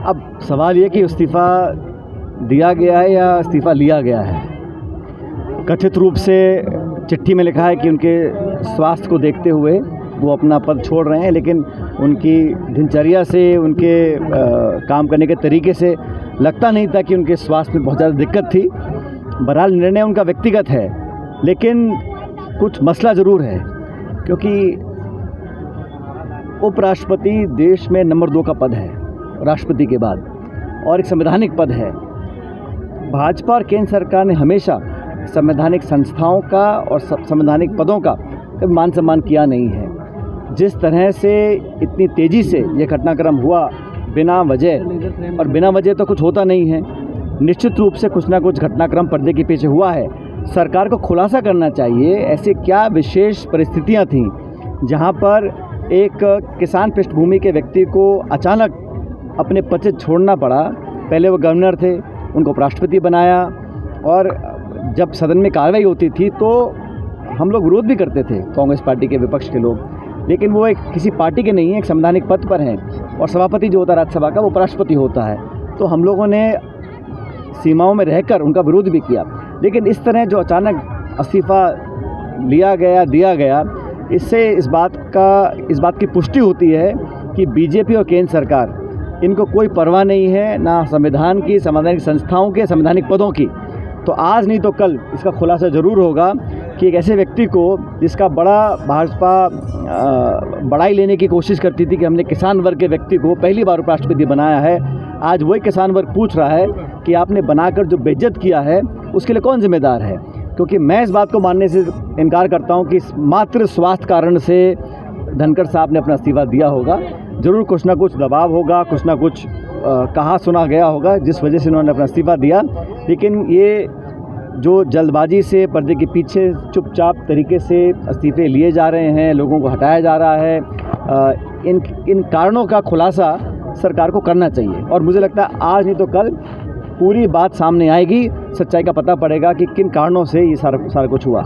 अब सवाल ये कि इस्तीफ़ा दिया गया है या इस्तीफ़ा लिया गया है। कथित रूप से चिट्ठी में लिखा है कि उनके स्वास्थ्य को देखते हुए वो अपना पद छोड़ रहे हैं, लेकिन उनकी दिनचर्या से, उनके काम करने के तरीके से लगता नहीं था कि उनके स्वास्थ्य में बहुत ज़्यादा दिक्कत थी। बहरहाल निर्णय उनका व्यक्तिगत है, लेकिन कुछ मसला ज़रूर है, क्योंकि उपराष्ट्रपति देश में नंबर 2 का पद है राष्ट्रपति के बाद, और एक संवैधानिक पद है। भाजपा और केंद्र सरकार ने हमेशा संवैधानिक संस्थाओं का और संवैधानिक पदों का कभी मान सम्मान किया नहीं है। जिस तरह से इतनी तेज़ी से ये घटनाक्रम हुआ बिना वजह, और बिना वजह तो कुछ होता नहीं है, निश्चित रूप से कुछ ना कुछ घटनाक्रम पर्दे के पीछे हुआ है। सरकार को खुलासा करना चाहिए ऐसे क्या विशेष परिस्थितियां थीं जहां पर एक किसान पृष्ठभूमि के व्यक्ति को अचानक अपने पद से छोड़ना पड़ा। पहले वो गवर्नर थे, उनको उपराष्ट्रपति बनाया, और जब सदन में कार्रवाई होती थी तो हम लोग विरोध भी करते थे, कांग्रेस पार्टी के विपक्ष के लोग, लेकिन वो एक किसी पार्टी के नहीं है, एक संवैधानिक पद पर हैं, और सभापति जो होता है राज्यसभा का वो उपराष्ट्रपति होता है। तो हम लोगों ने सीमाओं में रहकर उनका विरोध भी किया। लेकिन इस तरह जो अचानक इस्तीफ़ा लिया गया, दिया गया, इससे इस बात की पुष्टि होती है कि बीजेपी और केंद्र सरकार, इनको कोई परवाह नहीं है ना संविधान की, संवैधानिक संस्थाओं के, संवैधानिक पदों की। तो आज नहीं तो कल इसका खुलासा ज़रूर होगा कि एक ऐसे व्यक्ति को जिसका बड़ा भाजपा बड़ाई लेने की कोशिश करती थी कि हमने किसान वर्ग के व्यक्ति को पहली बार उपराष्ट्रपति बनाया है, आज वही किसान वर्ग पूछ रहा है कि आपने बनाकर जो बेइज्जत किया है उसके लिए कौन जिम्मेदार है। क्योंकि मैं इस बात को मानने से इनकार करता हूं कि मात्र स्वास्थ्य कारण से धनखड़ साहब ने अपना इस्तीफ़ा दिया होगा। ज़रूर कुछ ना कुछ दबाव होगा, कुछ ना कुछ कहा सुना गया होगा जिस वजह से उन्होंने अपना इस्तीफ़ा दिया। लेकिन ये जो जल्दबाजी से पर्दे के पीछे चुपचाप तरीके से इस्तीफ़े लिए जा रहे हैं, लोगों को हटाया जा रहा है, इन कारणों का खुलासा सरकार को करना चाहिए। और मुझे लगता है आज नहीं तो कल पूरी बात सामने आएगी, सच्चाई का पता पड़ेगा कि किन कारणों से ये सारा कुछ हुआ।